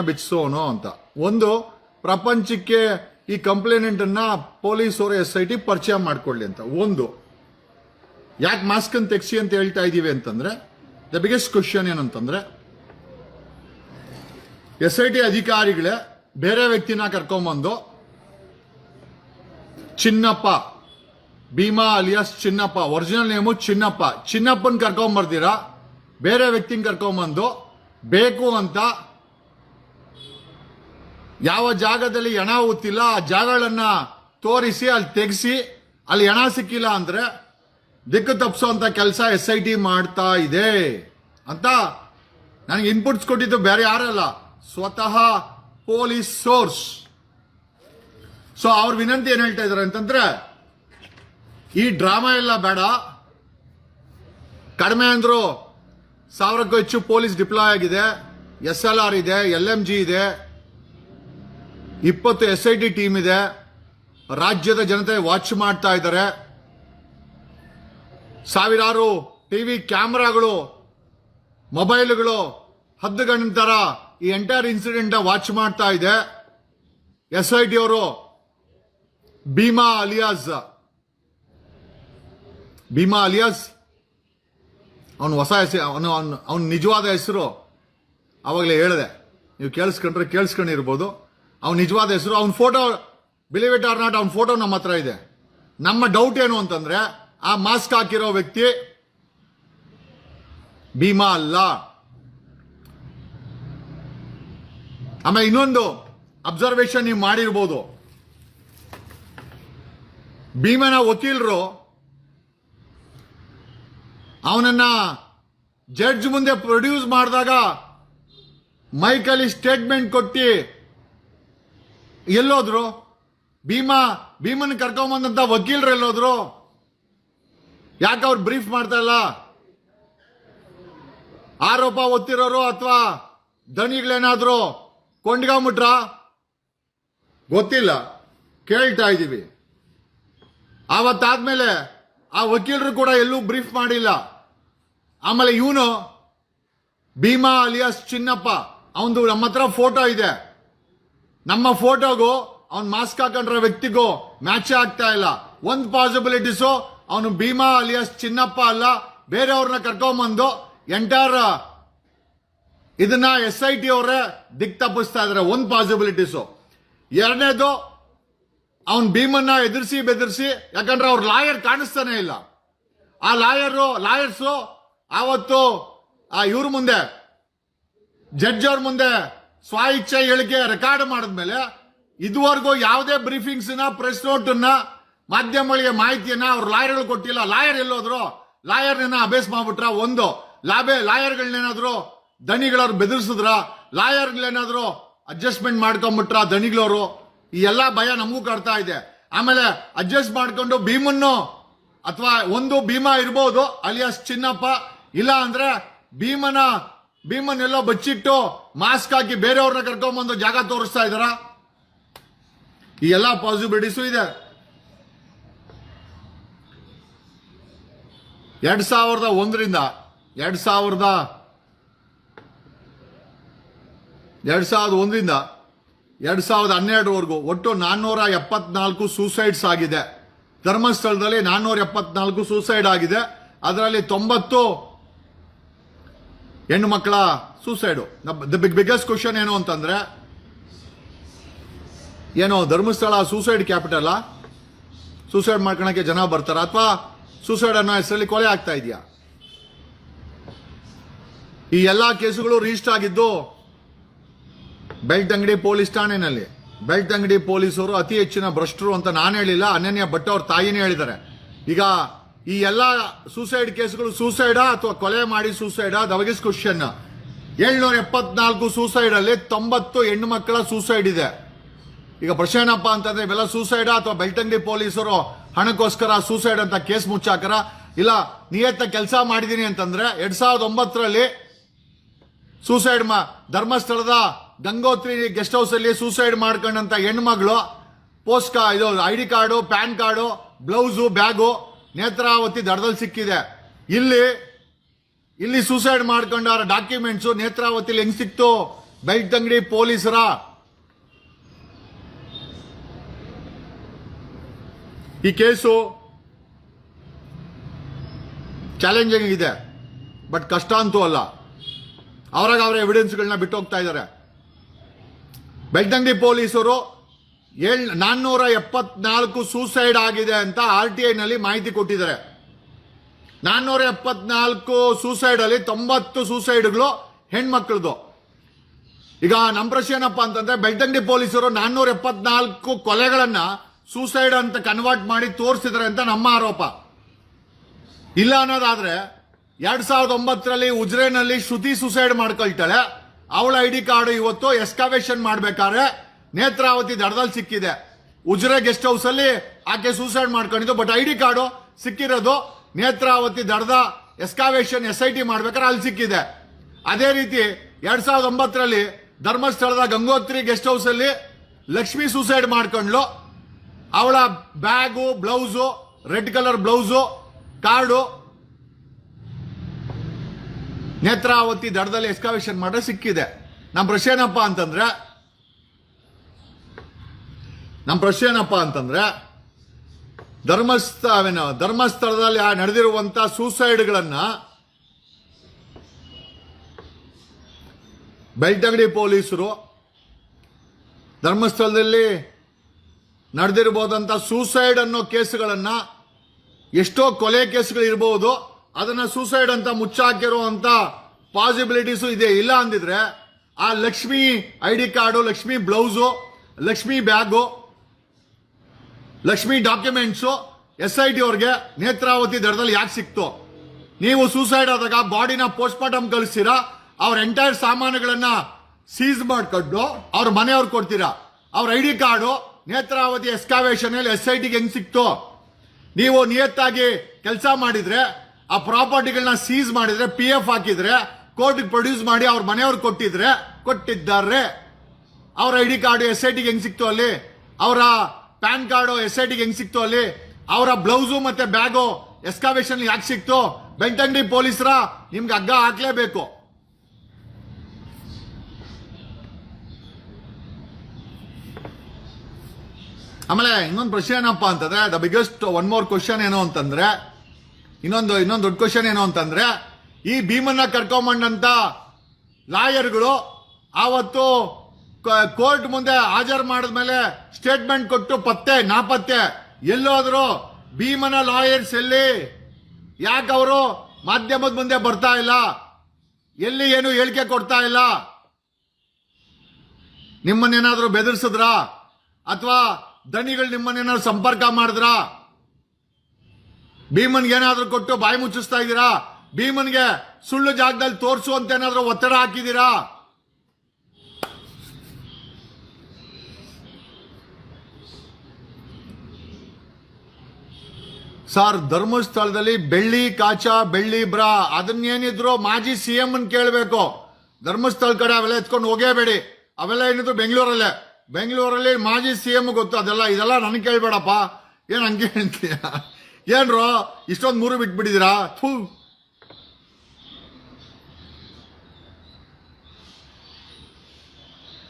ಬಿಚ್ಚಿಸೋನು ಅಂತ ಒಂದು ಪ್ರಪಂಚಕ್ಕೆ ಈ ಕಂಪ್ಲೇನೆಂಟ್ ಅನ್ನ ಪೊಲೀಸರು SIT ಪರಿಚಯ ಮಾಡ್ಕೊಳ್ಳಿ ಅಂತ. ಒಂದು ಯಾಕೆ ಮಾಸ್ಕ್ ಅನ್ನು ತೆಗ್ಸಿ ಅಂತ ಹೇಳ್ತಾ ಇದೀವಿ ಅಂತಂದ್ರೆ ದ ಬಿಗ್ಗೆಸ್ಟ್ ಕ್ವಶನ್ ಏನಂತಂದ್ರೆ SIT ಅಧಿಕಾರಿಗಳೇ ಬೇರೆ ವ್ಯಕ್ತಿನ ಕರ್ಕೊಂಬಂದು Chinnappa, Bhima alias Chinnappa, original name ಚಿನ್ನಪ್ಪನ್ ಕರ್ಕೊಂಬರ್ದಿರಾ ಬೇರೆ ವ್ಯಕ್ತಿನ ಕರ್ಕೊಂಬಂದು ಬೇಕು ಅಂತ ಯಾವ ಜಾಗದಲ್ಲಿ ಹೆಣ ಉತ್ತಿಲ್ಲ ಆ ಜಾಗಗಳನ್ನ ತೋರಿಸಿ ಅಲ್ಲಿ ತೆಗೆಸಿ ಅಲ್ಲಿ ಹೆಣ ಸಿಕ್ಕಿಲ್ಲ ಅಂದ್ರೆ ದಿಕ್ಕು ತಪ್ಪಿಸುವಂತ ಕೆಲಸ SIT ಮಾಡ್ತಾ ಇದೆ ಅಂತ ನನಗೆ ಇನ್ಪುಟ್ಸ್ ಕೊಟ್ಟಿದ್ದು ಬೇರೆ ಯಾರಲ್ಲ, ಸ್ವತಃ ಪೊಲೀಸ್ ಸೋರ್ಸ್. ಸೊ ಅವ್ರ ವಿನಂತಿ ಏನ್ ಹೇಳ್ತಾ ಇದಾರೆ ಅಂತಂದ್ರೆ ಈ ಡ್ರಾಮಾ ಎಲ್ಲ ಬೇಡ, ಕಡಿಮೆ ಅಂದ್ರು 1000ಕ್ಕೂ ಹೆಚ್ಚು ಪೊಲೀಸ್ ಡಿಪ್ಲಾಯ್ ಆಗಿದೆ, SLR ಇದೆ, LMG ಇದೆ, 20 SIT ಟೀಮ್ ಇದೆ, ರಾಜ್ಯದ ಜನತೆ ವಾಚ್ ಮಾಡ್ತಾ ಇದ್ದಾರೆ, ಸಾವಿರಾರು ಟಿವಿ ಕ್ಯಾಮೆರಾಗಳು, ಮೊಬೈಲ್ಗಳು ಹದ್ದುಗಂಟರ ಈ ಎಂಟೈರ್ ಇನ್ಸಿಡೆಂಟ್ ವಾಚ್ ಮಾಡ್ತಾ ಇದೆ. SIT ಅವರು ಭೀಮಾ ಅಲಿಯಾಸ್ ಅವನು ಹೊಸ ಹೆಸರು, ಅವನ ನಿಜವಾದ ಹೆಸರು ಅವಾಗಲೇ ಹೇಳಿದೆ, ನೀವು ಕೇಳಿಸ್ಕೊಂಡಿರ್ಬೋದು. ಅವನ ನಿಜವಾದ ಹೆಸರು, ಅವನ photo believe it or not, ಅವನ ಫೋಟೋ ನಮ್ಮ ಹತ್ರ ಇದೆ. ನಮ್ಮ ಡೌಟ್ ಏನು ಅಂತಂದ್ರೆ ಆ ಮಾಸ್ಕ್ ಹಾಕಿರೋ ವ್ಯಕ್ತಿ ಭೀಮಾ ಅಲ್ಲ. ಆಮೇಲೆ ಇನ್ನೊಂದು ಅಬ್ಸರ್ವೇಷನ್ ನೀವು ಮಾಡಿರ್ಬೋದು, ಭೀಮನ ವಕೀಲರು ಅವನನ್ನ ಜಡ್ಜ್ ಮುಂದೆ ಪ್ರೊಡ್ಯೂಸ್ ಮಾಡಿದಾಗ ಮೈಕಲ್ಲಿ ಸ್ಟೇಟ್ಮೆಂಟ್ ಕೊಟ್ಟು ಎಲ್ಲೋದ್ರು? ಭೀಮನ್ ಕರ್ಕೊಂಬಂದಂತ ವಕೀಲರು ಎಲ್ಲೋದ್ರು? ಯಾಕೆ ಅವ್ರು ಬ್ರೀಫ್ ಮಾಡ್ತಾ ಇಲ್ಲ? ಆರೋಪ ಒತ್ತಿರೋರು ಅಥವಾ ದಣಿಗಳೇನಾದ್ರು ಕೊಂಡ್ಕೊಂಬಿಟ್ರ ಗೊತ್ತಿಲ್ಲ, ಕೇಳ್ತಾ ಇದ್ದೀವಿ. ಆವತ್ತಾದ್ಮೇಲೆ ಆ ವಕೀಲರು ಕೂಡ ಎಲ್ಲೂ ಬ್ರೀಫ್ ಮಾಡಿಲ್ಲ. ಆಮೇಲೆ ಇವನು ಭೀಮಾ ಅಲಿಯಾಸ್ ಚಿನ್ನಪ್ಪ, ಅವನದು ನಮ್ಮ ಹತ್ರ ಫೋಟೋ ಇದೆ, ನಮ್ಮ ಫೋಟೋಗೂ ಅವನ್ ಮಾಸ್ಕ್ ಹಾಕೊಂಡ್ರ ವ್ಯಕ್ತಿಗೂ ಮ್ಯಾಚ್ ಆಗ್ತಾ ಇಲ್ಲ. ಒಂದು ಪಾಸಿಬಿಲಿಟೀಸು ಅವನು ಭೀಮಾ ಅಲಿಯಾಸ್ ಚಿನ್ನಪ್ಪ ಅಲ್ಲ, ಬೇರೆಯವ್ರನ್ನ ಕರ್ಕೊಂಬಂದು ಎಂಟೈರ್ ಇದನ್ನ SIT ಅವರೇ ದಿಕ್ ತಪ್ಪಿಸ್ತಾ ಇದಾರೆ. ಒಂದು ಪಾಸಿಬಿಲಿಟೀಸು. ಎರಡನೇದು ಅವನ್ ಭೀಮನ್ನ ಎದುರಿಸಿ ಬೆದರಿಸಿ, ಯಾಕಂದ್ರೆ ಅವ್ರ ಲಾಯರ್ ಕಾಣಿಸ್ತಾನೆ ಇಲ್ಲ. ಆ ಲಾಯರ್ಸು ಆವತ್ತು ಇವ್ರ ಮುಂದೆ ಜಡ್ಜ್ ಅವ್ರ ಮುಂದೆ ಸ್ವ ಇಚ್ಛೆ ಹೇಳಿಕೆ ರೆಕಾರ್ಡ್ ಮಾಡಿದ್ಮೇಲೆ ಇದುವರೆಗೂ ಯಾವುದೇ ಬ್ರೀಫಿಂಗ್ಸ್ ಪ್ರೆಸ್ ನೋಟ್ ಮಾಧ್ಯಮಗಳಿಗೆ ಮಾಹಿತಿಯನ್ನ ಅವ್ರ ಲಾಯರ್ಗಳು ಕೊಟ್ಟಿಲ್ಲ. ಲಾಯರ್ ಎಲ್ಲೋದ್ರು? ಲಾಯರ್ನ ಅಭ್ಯಾಸ ಮಾಡ್ಬಿಟ್ರ? ಒಂದು ಲಾಯರ್ಗಳನ್ನೇನಾದ್ರು ದಣಿಗಳವ್ರು ಬೆದರಿಸಿದ್ರ? ಲಾಯರ್ಗಳೇನಾದ್ರು ಅಡ್ಜಸ್ಟ್ಮೆಂಟ್ ಮಾಡ್ಕೊಂಡ್ಬಿಟ್ರ ದಣಿಗಳವರು? ಈ ಎಲ್ಲಾ ಭಯ ನಮಗೂ ಕಾಡ್ತಾ ಇದೆ. ಆಮೇಲೆ ಅಡ್ಜಸ್ಟ್ ಮಾಡ್ಕೊಂಡು ಭೀಮನ್ನು ಅಥವಾ ಒಂದು ಭೀಮಾ ಇರ್ಬೋದು ಅಲಿಯಾಸ್ ಚಿನ್ನಪ್ಪ, ಇಲ್ಲ ಅಂದ್ರೆ ಭೀಮನ್ ಎಲ್ಲೋ ಬಚ್ಚಿಟ್ಟು ಮಾಸ್ಕ್ ಹಾಕಿ ಬೇರೆಯವ್ರನ್ನ ಕರ್ಕೊಂಡ್ಬಂದು ಜಾಗ ತೋರಿಸ್ತಾ ಇದಾರ. ಈ ಎಲ್ಲಾ ಪಾಸಿಬಿಲಿಟೀಸು ಇದೆ. 2001ರಿಂದ 2012ವರೆಗೂ ಒಟ್ಟು 474 ಸೂಸೈಡ್ಸ್ ಆಗಿದೆ. ಧರ್ಮಸ್ಥಳದಲ್ಲಿ 474 ಸೂಸೈಡ್ ಆಗಿದೆ. ಅದರಲ್ಲಿ 90 ಹೆಣ್ಣು ಮಕ್ಕಳ ಸೂಸೈಡು. ದ ಬಿಗ್ಗೆಸ್ಟ್ ಕ್ವಶನ್ ಏನು ಅಂತಂದ್ರೆ, ಏನೋ ಧರ್ಮಸ್ಥಳ ಸೂಸೈಡ್ ಕ್ಯಾಪಿಟಲ್? ಸೂಸೈಡ್ ಮಾಡ್ಕೊಳಕ್ಕೆ ಜನ ಬರ್ತಾರ ಅಥವಾ ಸೂಸೈಡ್ ಅನ್ನೋ ಹೆಸರಲ್ಲಿ ಕೊಲೆ ಆಗ್ತಾ ಇದೆಯಾ? ಈ ಎಲ್ಲಾ ಕೇಸುಗಳು ರಿಜಿಸ್ಟರ್ ಆಗಿದ್ದು ಬೆಳ್ತಂಗಡಿ ಪೊಲೀಸ್ ಠಾಣೆನಲ್ಲಿ. ಬೆಳ್ತಂಗಡಿ ಪೊಲೀಸರು ಅತಿ ಹೆಚ್ಚಿನ ಭ್ರಷ್ಟರು ಅಂತ ನಾನು ಹೇಳಿಲ್ಲ, ಅನನ್ಯ ಭಟ್ ಅವ್ರ ತಾಯಿನೇ ಹೇಳಿದ್ದಾರೆ. ಈಗ ಈ ಎಲ್ಲಾ ಸೂಸೈಡ್ ಕೇಸುಗಳು ಸೂಸೈಡಾ ಅಥವಾ ಕೊಲೆ ಮಾಡಿ ಸೂಸೈಡಾ? The biggest question. 774 ಸೂಸೈಡ್ ಅಲ್ಲಿ 90 ಹೆಣ್ಣು ಮಕ್ಕಳ ಸೂಸೈಡ್ ಇದೆ. ಈಗ ಪ್ರಶ್ನೆ ಏನಪ್ಪಾ ಅಂತಂದ್ರೆ, ಇವೆಲ್ಲ ಸೂಸೈಡಾ ಅಥವಾ ಬೆಳ್ತಂಗಡಿ ಪೊಲೀಸರು ಹಣಕ್ಕೋಸ್ಕರ ಸೂಸೈಡ್ ಅಂತ ಕೇಸ್ ಮುಚ್ಚಾಕರ? ಇಲ್ಲ ನಿಯತ್ತ ಕೆಲಸ ಮಾಡಿದೀನಿ ಅಂತಂದ್ರೆ 2009ರಲ್ಲಿ ಸೂಸೈಡ್ ಧರ್ಮಸ್ಥಳದ ಗಂಗೋತ್ರಿ ಗೆಸ್ಟ್ ಹೌಸ್ ಅಲ್ಲಿ ಸೂಸೈಡ್ ಮಾಡ್ಕೊಂಡಂತ ಹೆಣ್ಮಗಳು ಇದು ID card, PAN card, blouse, bag Netravati ದಡದಲ್ಲಿ ಸಿಕ್ಕಿದೆ. ಇಲ್ಲಿ ಸೂಸೈಡ್ ಮಾಡ್ಕೊಂಡವರ ಡಾಕ್ಯುಮೆಂಟ್ಸ್ ನೇತ್ರಾವತಿಲಿ ಹೆಂಗ್ ಸಿಕ್ತು? ಬೆಳ್ತಂಗಡಿ ಪೊಲೀಸರ ಈ ಕೇಸು ಚಾಲೆಂಜಿಂಗ್ ಇದೆ, ಬಟ್ ಕಷ್ಟ ಅಂತೂ ಅಲ್ಲ. ಅವರಾಗ ಅವರ ಎವಿಡೆನ್ಸ್ಗಳನ್ನ ಬಿಟ್ಟು ಹೋಗ್ತಾ ಇದ್ದಾರೆ. ಬೆಳ್ತಂಗಡಿ ಪೊಲೀಸರು 474 ಸೂಸೈಡ್ ಆಗಿದೆ ಅಂತ RTI ನಲ್ಲಿ ಮಾಹಿತಿ ಕೊಟ್ಟಿದ್ದಾರೆ. 474 ಸೂಸೈಡ್ ಅಲ್ಲಿ 90 ಸೂಸೈಡ್ಗಳು ಹೆಣ್ಮಕ್ಳದು. ಈಗ ನಮ್ಮ ಪ್ರಶ್ನೆ ಏನಪ್ಪಾ ಅಂತಂದ್ರೆ, ಬೆಳ್ತಂಗಡಿ ಪೊಲೀಸರು 474 ಕೊಲೆಗಳನ್ನ ಸೂಸೈಡ್ ಅಂತ ಕನ್ವರ್ಟ್ ಮಾಡಿ ತೋರಿಸಿದ್ರೆ ಅಂತ ನಮ್ಮ ಆರೋಪ. ಇಲ್ಲ ಅನ್ನೋದಾದ್ರೆ 2009ರಲ್ಲಿ ಉಜ್ರೆನಲ್ಲಿ ಶ್ರುತಿ ಸೂಸೈಡ್ ಮಾಡ್ಕೊಳ್ತಾಳೆ. ಅವಳ ID ಕಾರ್ಡ್ ಇವತ್ತು ಎಸ್ಕಾವೇಷನ್ ಮಾಡ್ಬೇಕಾದ್ರೆ ನೇತ್ರಾವತಿ ದಡದಲ್ಲಿ ಸಿಕ್ಕಿದೆ. ಉಜ್ರೆ ಗೆಸ್ಟ್ ಹೌಸ್ ಅಲ್ಲಿ ಆಕೆ ಸೂಸೈಡ್ ಮಾಡ್ಕೊಂಡಿದ್ದು, ಬಟ್ ID ಕಾರ್ಡು ಸಿಕ್ಕಿರೋದು ನೇತ್ರಾವತಿ ದಡದ ಎಸ್ಕಾವೇಷನ್ SIT ಮಾಡ್ಬೇಕಾದ್ರೆ ಅಲ್ಲಿ ಸಿಕ್ಕಿದೆ. ಅದೇ ರೀತಿ 2009ರಲ್ಲಿ ಧರ್ಮಸ್ಥಳದ ಗಂಗೋತ್ರಿ ಗೆಸ್ಟ್ ಹೌಸ್ ಅಲ್ಲಿ ಲಕ್ಷ್ಮಿ ಸೂಸೈಡ್ ಮಾಡ್ಕೊಂಡ್ಲು. ಅವಳ bag, blouse, red colour blouse, card Netravati ದಡದಲ್ಲಿ ಎಸ್ಕಾವೇಷನ್ ಮಾಡ್ರೆ ಸಿಕ್ಕಿದೆ. ನಮ್ಮ ಪ್ರಶ್ನೆ ಏನಪ್ಪಾ ಅಂತಂದ್ರೆ ಧರ್ಮಸ್ಥಳದಲ್ಲಿ ನಡೆದಿರುವಂತ ಸೂಸೈಡ್ಗಳನ್ನ ಬೆಳ್ತಂಗಡಿ ಪೊಲೀಸರು ಧರ್ಮಸ್ಥಳದಲ್ಲಿ ನಡೆದಿರಬಹುದಂತ ಸೂಸೈಡ್ ಅನ್ನೋ ಕೇಸುಗಳನ್ನ, ಎಷ್ಟೋ ಕೊಲೆ ಕೇಸುಗಳು ಇರಬಹುದು, ಅದನ್ನ ಸೂಸೈಡ್ ಅಂತ ಮುಚ್ಚಾಕಿರುವಂತ ಪಾಸಿಬಿಲಿಟೀಸು ಇದೆ. ಇಲ್ಲ ಅಂದಿದ್ರೆ ಆ Lakshmi ID card, Lakshmi blouse, Lakshmi bag, Lakshmi documents SIT ಅವ್ರಿಗೆ ನೇತ್ರಾವತಿ ದಡದಲ್ಲಿ ಯಾಕೆ ಸಿಕ್ತು? ನೀವು ಸೂಸೈಡ್ ಆದಾಗ ಬಾಡಿನ ಪೋಸ್ಟ್ ಮಾರ್ಟಮ್ ಕಳಿಸ್ತೀರಾ, ಅವ್ರ ಎಂಟೈರ್ ಸಾಮಾನುಗಳನ್ನ ಸೀಸ್ ಮಾಡ್ಕೊಂಡು ಅವ್ರ ಮನೆಯವ್ರು ಕೊಡ್ತೀರಾ. ಅವ್ರ ID ಕಾರ್ಡು ನೇತ್ರಾವತಿ ಎಸ್ಕಾವೇಷನ್ ಅಲ್ಲಿ SITಗೆ ಹೆಂಗ್ ಸಿಕ್ತು? ನೀವು ನಿಯತ್ತಾಗಿ ಕೆಲಸ ಮಾಡಿದ್ರೆ, ಆ ಪ್ರಾಪರ್ಟಿಗಳನ್ನ ಸೀಸ್ ಮಾಡಿದ್ರೆ, PF ಹಾಕಿದ್ರೆ, ಕೋರ್ಟ್ ಪ್ರೊಡ್ಯೂಸ್ ಮಾಡಿ ಅವ್ರ ಮನೆಯವ್ರು ಕೊಟ್ಟಿದ್ದಾರೆ. ಅವ್ರ ID ಕಾರ್ಡು SITಗೆ ಹೆಂಗ್ ಸಿಕ್ತು ಅಲ್ಲಿ? ಅವರ ಪ್ಯಾನ್ ಕಾರ್ಡು SITಗೆ ಹೆಂಗ್ ಸಿಕ್ತು ಅಲ್ಲಿ? ಅವರ ಬ್ಲೌಸು ಮತ್ತೆ ಬ್ಯಾಗು ಎಸ್ಕಾವೇಷನ್ ಯಾಕೆ ಸಿಕ್ತು? ಬೆಳ್ತಂಗಡಿ ಪೊಲೀಸರ ನಿಮ್ಗೆ ಹಗ್ಗ ಹಾಕ್ಲೇಬೇಕು. ಆಮೇಲೆ ಇನ್ನೊಂದು ಪ್ರಶ್ನೆ ಏನಪ್ಪಾ ಅಂತಂದ್ರೆ, the biggest one more question ಏನು ಅಂತಂದ್ರೆ, ಇನ್ನೊಂದು ದೊಡ್ಡ ಕ್ವಶನ್ ಏನು ಅಂತಂದ್ರೆ, ಈ ಭೀಮನ್ನ ಕರ್ಕೊಂಬಂದಂತ ಲಾಯರ್ಗಳು ಆವತ್ತು ಕೋರ್ಟ್ ಮುಂದೆ ಹಾಜರು ಮಾಡಿದ್ಮೇಲೆ ಸ್ಟೇಟ್ಮೆಂಟ್ ಕೊಟ್ಟು ನಾಪತ್ತೆ ಎಲ್ಲೋದ್ರು? ಭೀಮನ ಲಾಯರ್ಸ್ ಎಲ್ಲಿ? ಯಾಕೆ ಅವರು ಮಾಧ್ಯಮದ ಮುಂದೆ ಬರ್ತಾ ಇಲ್ಲ? ಎಲ್ಲಿ ಏನು ಹೇಳಿಕೆ ಕೊಡ್ತಾ ಇಲ್ಲ? ನಿಮ್ಮನ್ನೇನಾದ್ರೂ ಬೆದರಿಸಿದ್ರಾ? ಅಥವಾ ದಣಿಗಳು ನಿಮ್ಮನ್ನೇನಾದ್ರು ಸಂಪರ್ಕ ಮಾಡಿದ್ರ? ಭೀಮನ್ಗೆ ಏನಾದ್ರೂ ಕೊಟ್ಟು ಬಾಯಿ ಮುಚ್ಚಿಸ್ತಾ ಇದ್ದೀರಾ? ಭೀಮನ್ಗೆ ಸುಳ್ಳು ಜಾಗದಲ್ಲಿ ತೋರಿಸು ಅಂತ ಏನಾದ್ರೂ ಒತ್ತಡ ಹಾಕಿದ್ದೀರಾ? ಸರ್, ಧರ್ಮಸ್ಥಳದಲ್ಲಿ ಬೆಳ್ಳಿ ಕಾಚ, ಬೆಳ್ಳಿ ಬ್ರಾ, ಅದನ್ನೇನಿದ್ರು ಮಾಜಿ CM ಕೇಳಬೇಕು. ಧರ್ಮಸ್ಥಳ ಕಡೆ ಅವೆಲ್ಲ ಎತ್ಕೊಂಡು ಹೋಗೇಬೇಡಿ. ಅವೆಲ್ಲ ಏನಿದ್ರು ಬೆಂಗಳೂರಲ್ಲಿ ಮಾಜಿ CM ಗೊತ್ತು. ಇದೆಲ್ಲ ನನಗೆ ಕೇಳ್ಬೇಡಪ್ಪ. ಏನ್ ಹಂಗೆ ಹೇಳ್ತೀಯ? ಏನ್ರೋ ಇಷ್ಟೊಂದು ಮೂರು ಬಿಟ್ಬಿಟ್ಟಿದ್ದೀರಾ?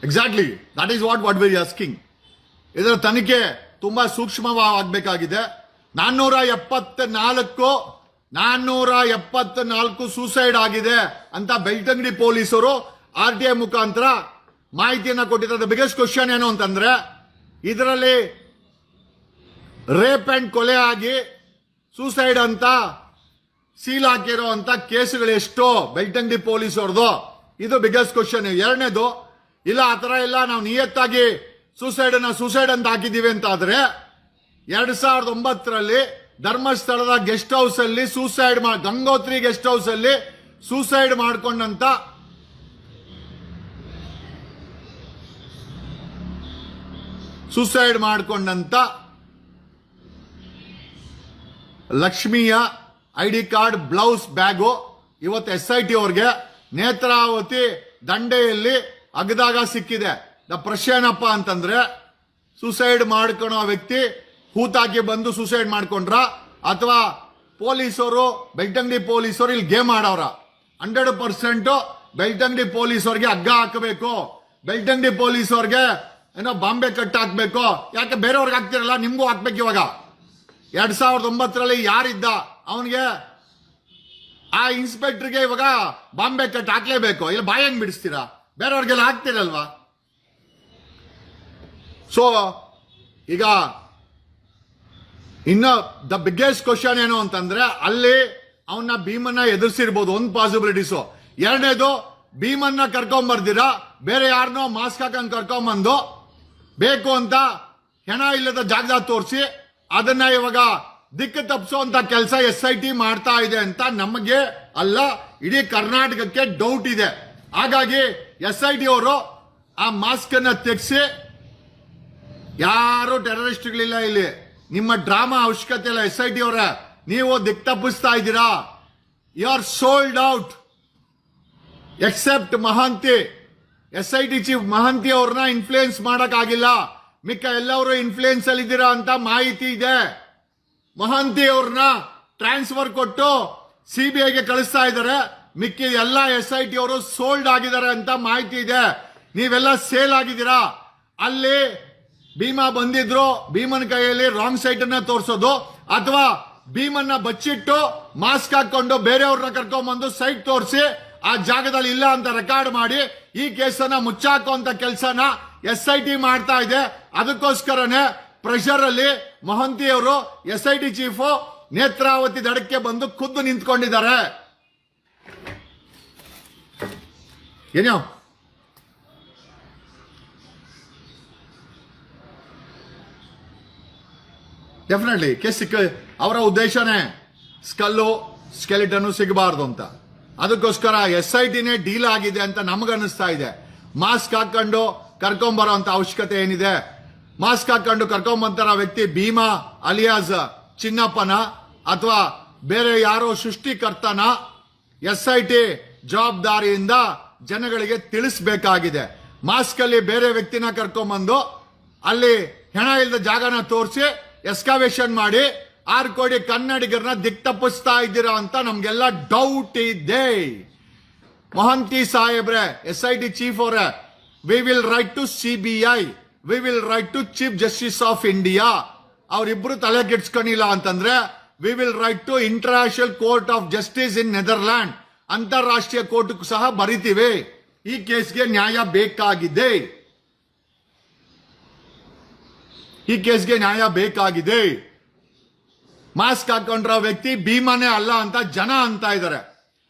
Exactly, that is what we asking. ಇದರ ತನಿಖೆ ತುಂಬಾ ಸೂಕ್ಷ್ಮವಾಗಬೇಕಾಗಿದೆ. 474 ಸೂಸೈಡ್ ಆಗಿದೆ ಅಂತ ಬೆಳ್ತಂಗಡಿ ಪೊಲೀಸರು RTI ಮುಖಾಂತರ ಮಾಹಿತಿಯನ್ನ ಕೊಟ್ಟಿದ್ದಾರೆ. ಬಿಗ್ಗೆಸ್ಟ್ ಕ್ವಶನ್ ಏನು ಅಂತಂದ್ರೆ, ಇದರಲ್ಲಿ ರೇಪ್ ಅಂಡ್ ಕೊಲೆ ಆಗಿ ಸೂಸೈಡ್ ಅಂತ ಸೀಲ್ ಹಾಕಿರೋ ಅಂತ ಕೇಸುಗಳು ಎಷ್ಟು ಬೆಳ್ತಂಗಡಿ ಪೊಲೀಸರದು? ಇದು ಬಿಗ್ಗೆಸ್ಟ್ ಕ್ವಶನ್. ಎರಡನೇದು, ಇಲ್ಲ ಆತರ ಇಲ್ಲ, ನಾವು ನಿಯತ್ತಾಗಿ ಸೂಸೈಡ್ ಅಂತ ಹಾಕಿದೀವಿ ಅಂತ ಆದ್ರೆ 2009ರಲ್ಲಿ ಧರ್ಮಸ್ಥಳದ ಗೆಸ್ಟ್ ಹೌಸ್ ಅಲ್ಲಿ ಗಂಗೋತ್ರಿ ಗೆಸ್ಟ್ ಹೌಸ್ ಅಲ್ಲಿ ಸೂಸೈಡ್ ಮಾಡ್ಕೊಂಡಂತ ಲಕ್ಷ್ಮಿಯ ID ಕಾರ್ಡ್, ಬ್ಲೌಸ್, ಬ್ಯಾಗು ಇವತ್ತು SIT ಅವ್ರಿಗೆ ನೇತ್ರಾವತಿ ದಂಡೆಯಲ್ಲಿ ಅಗದಾಗ ಸಿಕ್ಕಿದೆ. ಪ್ರಶ್ನೆ ಏನಪ್ಪಾ ಅಂತಂದ್ರೆ, ಸೂಸೈಡ್ ಮಾಡ್ಕೊಳೋ ವ್ಯಕ್ತಿ ಹೂತಾಕಿ ಬಂದು ಸೂಸೈಡ್ ಮಾಡ್ಕೊಂಡ್ರ, ಅಥವಾ ಪೊಲೀಸರು, ಬೆಳ್ತಂಗಡಿ ಪೊಲೀಸರು ಇಲ್ಲಿ ಗೇಮ್ ಆಡವ್ರ? 100% ಬೆಳ್ತಂಗಡಿ ಪೊಲೀಸ್ ಅವ್ರಿಗೆ ಹಗ್ಗ ಹಾಕಬೇಕು, ಬೆಳ್ತಂಗಡಿ ಪೊಲೀಸ್ ಅವ್ರಿಗೆ ಏನೋ ಬಾಂಬೆ ಕಟ್ ಹಾಕ್ಬೇಕು. ಯಾಕೆ ಬೇರೆಯವ್ರಿಗೆ ಹಾಕ್ತಿರಲ್ಲ, ನಿಮ್ಗೂ ಹಾಕ್ಬೇಕು. ಇವಾಗ 2009 ಯಾರಿದ್ದ ಅವನಿಗೆ, ಆ ಇನ್ಸ್ಪೆಕ್ಟರ್ಗೆ ಇವಾಗ ಬಾಂಬೆ ಕಟ್ ಹಾಕ್ಲೇಬೇಕು, ಇಲ್ಲ ಬಾಯಿ ಹೆಂಗ್ ಬಿಡಿಸ್ತೀರಾ? ಬೇರೆಯವ್ರಿಗೆಲ್ಲ ಹಾಕ್ತಿರಲ್ವಾ? ಸೊ ಈಗ ಇನ್ನು ದ ಬಿಗ್ಗೆಸ್ಟ್ ಕ್ವಶನ್ ಏನು ಅಂತಂದ್ರೆ, ಅಲ್ಲಿ ಅವನ್ನ ಭೀಮನ್ನ ಎದುರಿಸಿರ್ಬೋದು, ಒಂದು ಪಾಸಿಬಿಲಿಟೀಸು. ಎರಡನೇದು, ಭೀಮನ್ನ ಕರ್ಕೊಂಬರ್ದಿರಾ ಬೇರೆ ಯಾರನ್ನೋ ಮಾಸ್ಕ್ ಹಾಕಂಗ್ ಕರ್ಕೊಂಬಂದು ಬೇಕು ಅಂತ ಹೆಣ ಇಲ್ಲದ ಜಾಗದಾಗ ತೋರಿಸಿ ಅದನ್ನ ಇವಾಗ ದಿಕ್ಕು ತಪ್ಪಿಸುವಂತ ಕೆಲಸ SIT ಮಾಡ್ತಾ ಇದೆ ಅಂತ ನಮಗೆ ಅಲ್ಲ, ಇಡೀ ಕರ್ನಾಟಕಕ್ಕೆ ಡೌಟ್ ಇದೆ. ಹಾಗಾಗಿ SIT ಅವರು ಆ ಮಾಸ್ಕ್ ಅನ್ನ ತೆಗೆಸಿ, ಯಾರು ಟೆರರಿಸ್ಟ್ಗಳಿಲ್ಲ ಇಲ್ಲಿ, ನಿಮ್ಮ ಡ್ರಾಮಾ ಅವಶ್ಯಕತೆ ಇಲ್ಲ. SIT ಅವರೇ, ನೀವು ದಿಕ್ ತಪ್ಪಿಸ್ತಾ ಇದ್ದೀರಾ. You are sold out except Mahanti. SIT chief Mahanti ಅವ್ರನ್ನ ಇನ್ಫ್ಲೂಯೆನ್ಸ್ ಮಾಡಕ್ ಆಗಿಲ್ಲ, ಮಿಕ್ಕ ಎಲ್ಲವರು ಇನ್ಫ್ಲೂಯೆನ್ಸ್ ಅಲ್ಲಿ ಇದ್ದೀರಾ ಅಂತ ಮಾಹಿತಿ ಇದೆ. ಮಹಾಂತಿ ಅವ್ರನ್ನ ಟ್ರಾನ್ಸ್ಫರ್ ಕೊಟ್ಟು CBIಗೆ ಕಳಿಸ್ತಾ ಇದ್ದಾರೆ, ಮಿಕ್ಕಿ ಎಲ್ಲ SIT ಅವರು ಸೋಲ್ಡ್ ಆಗಿದ್ದಾರೆ ಅಂತ ಮಾಹಿತಿ ಇದೆ. ನೀವೆಲ್ಲ ಸೇಲ್ ಆಗಿದ್ದೀರಾ. ಅಲ್ಲಿ ಭೀಮಾ ಬಂದಿದ್ರು, ಭೀಮನ್ ಕೈಯಲ್ಲಿ ರಾಂಗ್ ಸೈಟ್ ಅನ್ನ ತೋರಿಸೋದು, ಅಥವಾ ಭೀಮನ್ನ ಬಚ್ಚಿಟ್ಟು ಮಾಸ್ಕ್ ಹಾಕೊಂಡು ಬೇರೆಯವ್ರನ್ನ ಕರ್ಕೊಂಡ್ಬಂದು ಸೈಟ್ ತೋರಿಸಿ ಆ ಜಾಗದಲ್ಲಿ ಇಲ್ಲ ಅಂತ ರೆಕಾರ್ಡ್ ಮಾಡಿ ಈ ಕೇಸನ್ನ ಮುಚ್ಚಾಕುವಂತ ಕೆಲಸನ SIT ಮಾಡ್ತಾ ಇದೆ. ಅದಕ್ಕೋಸ್ಕರನೇ ಪ್ರೆಷರ್ ಅಲ್ಲಿ ಮಹಂತಿ ಅವರು SIT ಚೀಫ್ ನೇತ್ರಾವತಿ ದಡಕ್ಕೆ ಬಂದು ಖುದ್ದು ನಿಂತ್ಕೊಂಡಿದ್ದಾರೆ. ಏನೋ ಡೆಫಿನೆಟ್ಲಿ ಕೇಸ್ ಅವರ ಉದ್ದೇಶನೇ ಸ್ಕಲ್ಲು ಸ್ಕೆಲಿಟನ್ ಸಿಗಬಾರ್ದು ಅಂತ. ಅದಕ್ಕೋಸ್ಕರ SITನೇ ಡೀಲ್ ಆಗಿದೆ ಅಂತ ನಮಗನ್ನಿಸ್ತಾ ಇದೆ. ಮಾಸ್ಕ್ ಹಾಕೊಂಡು ಕರ್ಕೊಂಬರೋ ಅಂತ ಅವಶ್ಯಕತೆ ಏನಿದೆ? ಮಾಸ್ಕ್ ಹಾಕೊಂಡು ಕರ್ಕೊಂಬಂತಾರ ವ್ಯಕ್ತಿ ಭೀಮಾ ಅಲಿಯಾಸ್ ಚಿನ್ನಪ್ಪನ ಅಥವಾ ಬೇರೆ ಯಾರೋ ಸೃಷ್ಟಿಕರ್ತನ? SIT ಜವಾಬ್ದಾರಿಯಿಂದ ಜನಗಳಿಗೆ ತಿಳಿಸಬೇಕಾಗಿದೆ. ಮಾಸ್ಕ್ ಅಲ್ಲಿ ಬೇರೆ ವ್ಯಕ್ತಿನ ಕರ್ಕೊಂಬಂದು ಅಲ್ಲಿ ಹೆಣ ಇಲ್ಲದ ಜಾಗನ ತೋರಿಸಿ ಎಸ್ಕಾವೇಶನ್ ಮಾಡಿ 6 ಕೋಟಿ ಕನ್ನಡಿಗರನ್ನ ದಿಕ್ ತಪ್ಪಿಸ್ತಾ ಇದ್ದೀರಾ ಅಂತ ನಮ್ಗೆಲ್ಲ ಡೌಟ್ ಇದೆ. ಮಹಂತಿ ಸಾಹೇಬ್ರೆ, SIT ಚೀಫ್ ಅವರೇ, we will write to CBI, we will write to chief justice of India. ಅವರಿಬ್ರು ತಲೆ ಕೆಡ್ಸ್ಕೊಂಡಿಲ್ಲ ಅಂತಂದ್ರೆ we will write to international court of justice in Netherland, ಅಂತಾರಾಷ್ಟ್ರೀಯ ಕೋರ್ಟ್ ಸಹ ಬರಿತೀವಿ. ಈ ಕೇಸ್ಗೆ ನ್ಯಾಯ ಬೇಕಾಗಿದೆ, ಈ ಕೇಸ್ಗೆ ನ್ಯಾಯ ಬೇಕಾಗಿದೆ. ಮಾಸ್ಕ್ ಹಾಕೊಂಡ್ರ ವ್ಯಕ್ತಿ ಭೀಮನೇ ಅಲ್ಲ ಅಂತ ಜನ ಅಂತ ಇದ್ದಾರೆ,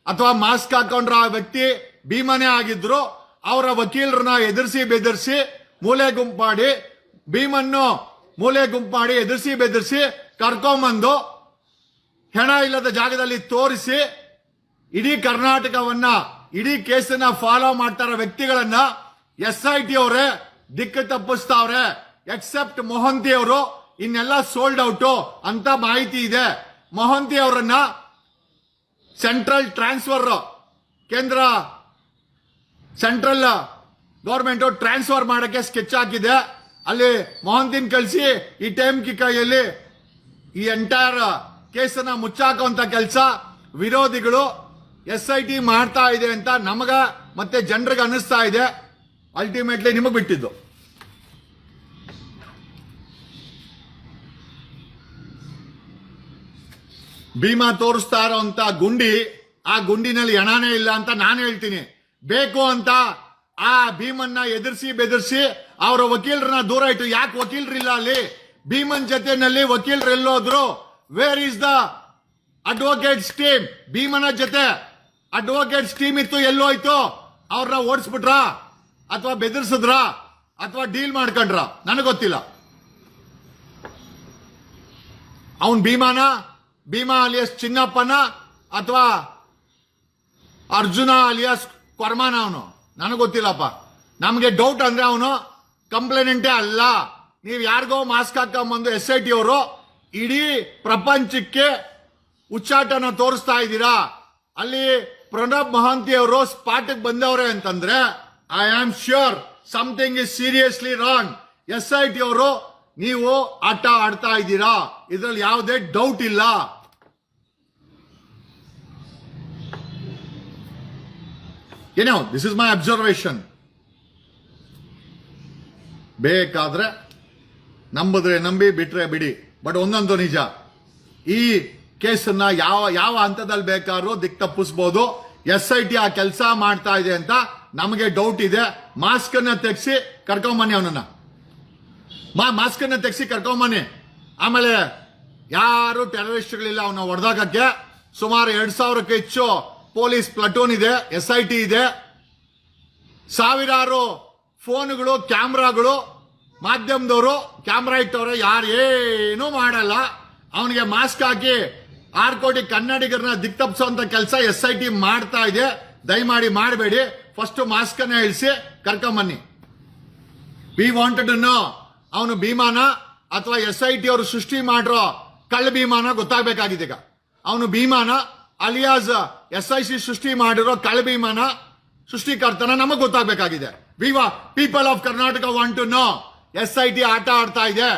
ಅಥವಾ ಮಾಸ್ಕ್ ಹಾಕೊಂಡ್ರ ವ್ಯಕ್ತಿ ಭೀಮನೇ ಆಗಿದ್ರು ಅವರ ವಕೀಲರನ್ನ ಎದುರಿಸಿ ಬೆದರಿಸಿ ಮೂಲೆ ಗುಂಪಾಡಿ, ಭೀಮನ್ನು ಮೂಲೆ ಗುಂಪಾಡಿ ಎದುರಿಸಿ ಬೆದರಿಸಿ ಕರ್ಕೊಂಬಂದು ಹೆಣ ಇಲ್ಲದ ಜಾಗದಲ್ಲಿ ತೋರಿಸಿ ಇಡೀ ಕರ್ನಾಟಕವನ್ನ, ಇಡೀ ಕೇಸನ್ನ ಫಾಲೋ ಮಾಡ್ತಾರ ವ್ಯಕ್ತಿಗಳನ್ನ SIT ಅವರೇ ದಿಕ್ಕು ತಪ್ಪಿಸ್ತಾವ್ರೆ. ಎಕ್ಸೆಪ್ಟ್ ಮೊಹಂತಿ ಅವರು, ಇನ್ನೆಲ್ಲ ಸೋಲ್ಡ್ ಔಟ್ ಅಂತ ಮಾಹಿತಿ ಇದೆ. ಮೊಹಂತಿ ಅವರನ್ನ ಸೆಂಟ್ರಲ್ ಟ್ರಾನ್ಸ್ಫರ್, ಕೇಂದ್ರ ಸೆಂಟ್ರಲ್ ಗೌರ್ಮೆಂಟ್ ಟ್ರಾನ್ಸ್ಫರ್ ಮಾಡಕ್ಕೆ ಸ್ಕೆಚ್ ಹಾಕಿದೆ. ಅಲ್ಲಿ ಮೊಹಂತಿನ್ ಕಳಿಸಿ ಈ ಟೈಮ್ ಕಿ ಕೈಯಲ್ಲಿ ಈ ಎಂಟೈರ್ ಕೇಸನ್ನ ಮುಚ್ಚಾಕುವಂತ ಕೆಲಸ ವಿರೋಧಿಗಳು SIT ಮಾಡ್ತಾ ಇದೆ ಅಂತ ನಮಗ ಮತ್ತೆ ಜನರಿಗೆ ಅನ್ನಿಸ್ತಾ ಇದೆ. ಅಲ್ಟಿಮೇಟ್ಲಿ ನಿಮಗೆ ಬಿಟ್ಟಿದ್ದು. ಭೀಮಾ ತೋರಿಸ್ತಾ ಇರೋಂತ ಗುಂಡಿ, ಆ ಗುಂಡಿನಲ್ಲಿ ಹೆಣನೇ ಇಲ್ಲ ಅಂತ ನಾನು ಹೇಳ್ತೀನಿ. ಬೇಕು ಅಂತ ಆ ಭೀಮನ್ನ ಎದುರಿಸಿ ಬೆದರಿಸಿ ಅವರ ವಕೀಲರನ್ನ ದೂರ ಇಟ್ಟು, ಯಾಕೆ ವಕೀಲರಿಲ್ಲ ಅಲ್ಲಿ? ಭೀಮನ್ ಜೊತೆನಲ್ಲಿ ವಕೀಲರು ಎಲ್ಲೋದ್ರು? Where is the advocates team? ಭೀಮನ ಜೊತೆ ಅಡ್ವೊಕೇಟ್ಸ್ ಟೀಮ್ ಇತ್ತು, ಎಲ್ಲೋಯ್ತು? ಅವ್ರನ್ನ ಓಡಿಸ್ಬಿಟ್ರ ಅಥವಾ ಬೆದರಿಸಿದ್ರ ಅಥವಾ ಡೀಲ್ ಮಾಡ್ಕೊಂಡ್ರ? ನನಗೆ ಗೊತ್ತಿಲ್ಲ. ಅವನ್ ಭೀಮಾ ಅಲಿಯಾಸ್ ಚಿನ್ನಪ್ಪನ ಅಥವಾ ಅರ್ಜುನ ಅಲಿಯಾಸ್ ಕೊರ್ಮಾನ? ಅವನು ನನಗೆ ಗೊತ್ತಿಲ್ಲಪ್ಪ. ನಮಗೆ ಡೌಟ್ ಅಂದ್ರೆ ಅವನು ಕಂಪ್ಲೇನೆಂಟೇ ಅಲ್ಲ. ನೀವು ಯಾರಿಗೋ ಮಾಸ್ಕ್ ಹಾಕೊಂಬಂದು SIT ಅವರು ಇಡೀ ಪ್ರಪಂಚಕ್ಕೆ ಉಚ್ಚಾಟನ ತೋರಿಸ್ತಾ ಇದ್ದೀರಾ. ಅಲ್ಲಿ ಪ್ರಣಬ್ ಮಹಾಂತಿ ಅವರು ಸ್ಪಾಟ್ಗೆ ಬಂದವ್ರೆ ಅಂತಂದ್ರೆ I am sure something is seriously wrong. SIT ಅವರು ನೀವು ಆಟ ಆಡ್ತಾ ಇದ್ದೀರಾ, ಇದರಲ್ಲಿ ಯಾವುದೇ ಡೌಟ್ ಇಲ್ಲ. ಏನೋ ದಿಸ್ ಇಸ್ ಮೈ ಅಬ್ಸರ್ವೇಷನ್. ಬೇಕಾದ್ರೆ ನಂಬಿದ್ರೆ ನಂಬಿ, ಬಿಟ್ರೆ ಬಿಡಿ. ಬಟ್ ಒಂದೊಂದು ನಿಜ, ಈ ಕೇಸನ್ನ ಯಾವ ಹಂತದಲ್ಲಿ ಬೇಕಾದ್ರೂ ದಿಕ್ ತಪ್ಪಿಸ್ಬೋದು. SIT ಆ ಕೆಲಸ ಮಾಡ್ತಾ ಇದೆ ಅಂತ ನಮಗೆ ಡೌಟ್ ಇದೆ. ಮಾಸ್ಕ್ ಅನ್ನ ತೆಗೆಸಿ ಕರ್ಕೊಂಬನ್ನಿ ಅವನನ್ನ, ಮಾಸ್ಕ್ ಅನ್ನ ತೆಗೆಸಿ ಕರ್ಕೊಂಬನ್ನಿ. ಆಮೇಲೆ ಯಾರು ಟೆರರಿಸ್ಟ್ಗಳಿಲ್ಲ ಅವನ್ನ ಹೊಡೆದಾಕಕ್ಕೆ. ಸುಮಾರು 2,000ಕ್ಕೆ ಹೆಚ್ಚು ಪೊಲೀಸ್ ಪ್ಲಟೂನ್ ಇದೆ, SIT ಇದೆ, ಸಾವಿರಾರು ಫೋನ್ಗಳು, ಕ್ಯಾಮ್ರಾಗಳು, ಮಾಧ್ಯಮದವರು ಕ್ಯಾಮ್ರಾ ಇಟ್ಟವ್ರೆ, ಯಾರು ಏನೂ ಮಾಡಲ್ಲ. ಅವನಿಗೆ ಮಾಸ್ಕ್ ಹಾಕಿ 6 ಕೋಟಿ ಕನ್ನಡಿಗರನ್ನ ದಿಕ್ತಪ್ಪಿಸುವಂತ ಕೆಲಸ SIT ಮಾಡ್ತಾ ಇದೆ. ದಯಮಾಡಿ ಮಾಡಬೇಡಿ. ಫಸ್ಟ್ ಮಾಸ್ಕ್ ಅನ್ನ ಇಳಿಸಿ ಕರ್ಕೊಂಬನ್ನಿ. ವಿ ವಾಂಟೆಡ್ ಟು ನೋ ಅವನು ಭೀಮಾನ ಅಥವಾ SIT ಅವರು ಸೃಷ್ಟಿ ಮಾಡಿರೋ ಕಳ್ಳ ಭೀಮಾನ ಗೊತ್ತಾಗಬೇಕಾಗಿದೆ. ಈಗ ಅವನು ಭೀಮಾನ ಅಲಿಯಾಸ್ SIC ಸೃಷ್ಟಿ ಮಾಡಿರೋ ಕಳ್ಳ ಭೀಮಾನ ಸೃಷ್ಟಿಕರ್ತನ ನಮಗೆ ಗೊತ್ತಾಗಬೇಕಾಗಿದೆ. People of Karnataka want to know. SIT ಆಟ ಆಡ್ತಾ ಇದೆ.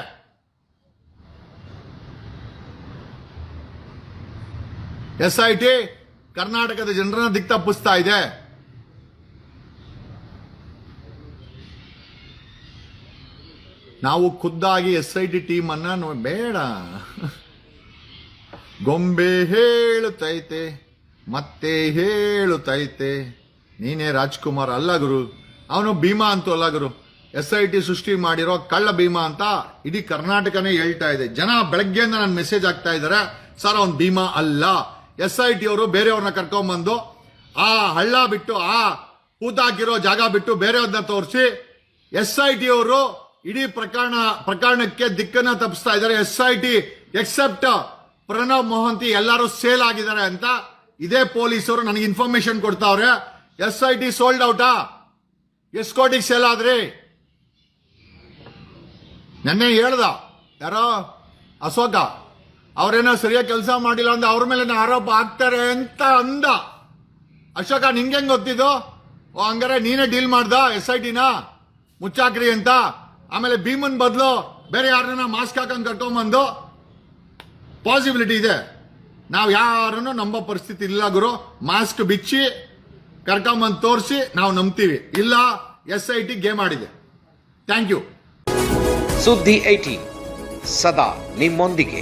SIT ಕರ್ನಾಟಕದ ಜನರನ್ನ ದಿಕ್ ತಪ್ಪಿಸ್ತಾ ಇದೆ. ನಾವು ಖುದ್ದಾಗಿ SIT ಟೀಮ್ ಅನ್ನ ಬೇಡ. ಗೊಂಬೆ ಹೇಳುತ್ತೈತೆ ಮತ್ತೆ ಹೇಳುತ್ತೈತೆ ನೀನೇ ರಾಜ್ಕುಮಾರ್ ಅಲ್ಲ ಗುರು. ಅವನು ಭೀಮಾ ಅಂತೂ ಅಲ್ಲ ಗುರು. SIT ಸೃಷ್ಟಿ ಮಾಡಿರೋ ಕಳ್ಳ ಭೀಮಾ ಅಂತ ಇಡೀ ಕರ್ನಾಟಕನೇ ಹೇಳ್ತಾ ಇದೆ. ಜನ ಬೆಳಗ್ಗೆಯಿಂದ ನನ್ನ ಮೆಸೇಜ್ ಆಗ್ತಾ ಇದ್ದಾರೆ, ಸರ್ ಅವನ್ ಭೀಮಾ ಅಲ್ಲ. SIT ಅವರು ಬೇರೆಯವ್ರನ್ನ ಕರ್ಕೊಂಡ್ಬಂದು ಆ ಹಳ್ಳ ಬಿಟ್ಟು, ಆ ಹೂತಾಕಿರೋ ಜಾಗ ಬಿಟ್ಟು ಬೇರೆಯವ್ರನ್ನ ತೋರಿಸಿ SIT ಅವರು ಇಡೀ ಪ್ರಕರಣಕ್ಕೆ ದಿಕ್ಕನ್ನ ತಪ್ಪಿಸ್ತಾ ಇದ್ದಾರೆ. SIT ಎಕ್ಸೆಪ್ಟ್ ಪ್ರಣವ್ ಮೊಹಂತಿ ಎಲ್ಲರೂ ಸೇಲ್ ಆಗಿದ್ದಾರೆ ಅಂತ ಇದೇ ಪೊಲೀಸರು ನನಗೆ ಇನ್ಫಾರ್ಮೇಶನ್ ಕೊಡ್ತಾವ್ರೆ. SIT ಸೋಲ್ಡ್ ಔಟಾ? ಎಷ್ಟು ಕೋಟಿಗೆ ಸೇಲ್ ಆದ್ರಿ? ನೆನ್ನೆ ಹೇಳ್ದ ಯಾರೋ ಅಶೋಕ, ಅವ್ರೇನೋ ಸರಿಯಾಗಿ ಕೆಲಸ ಮಾಡಿಲ್ಲ ಅಂದ್ರೆ ಅವ್ರ ಮೇಲೆ ಆರೋಪ ಆಗ್ತಾರೆ ಅಂತ ಅಂದ. ಅಶೋಕ ನಿಂಗೆ ಹೆಂಗ್ ಗೊತ್ತಿದ್ದು? ಹಂಗಾರೆ ನೀನೇ ಡೀಲ್ ಮಾಡ್ದ SITನ ಮುಚ್ಚಾಕ್ರಿ ಅಂತ. ಆಮೇಲೆ ಭೀಮನ್ ಬದಲು ಬೇರೆ ಯಾರನ್ನ ಮಾಸ್ಕ್ ಹಾಕೊಂಡ್ ಕರ್ಕೊಂಡ್ಬಂದು ಪಾಸಿಬಿಲಿಟಿ ಇದೆ. ನಾವು ಯಾರನ್ನು ನಂಬೋ ಪರಿಸ್ಥಿತಿ ಇಲ್ಲ ಗುರು. ಮಾಸ್ಕ್ ಬಿಚ್ಚಿ ಕರ್ಕೊಂಬಂದು ತೋರಿಸಿ ನಾವು ನಂಬ್ತೀವಿ, ಇಲ್ಲ SIT ಗೇಮ್ ಆಡಿದೆ. Thank you. ಸುದ್ದಿ 18 ಸದಾ ನಿಮ್ಮೊಂದಿಗೆ.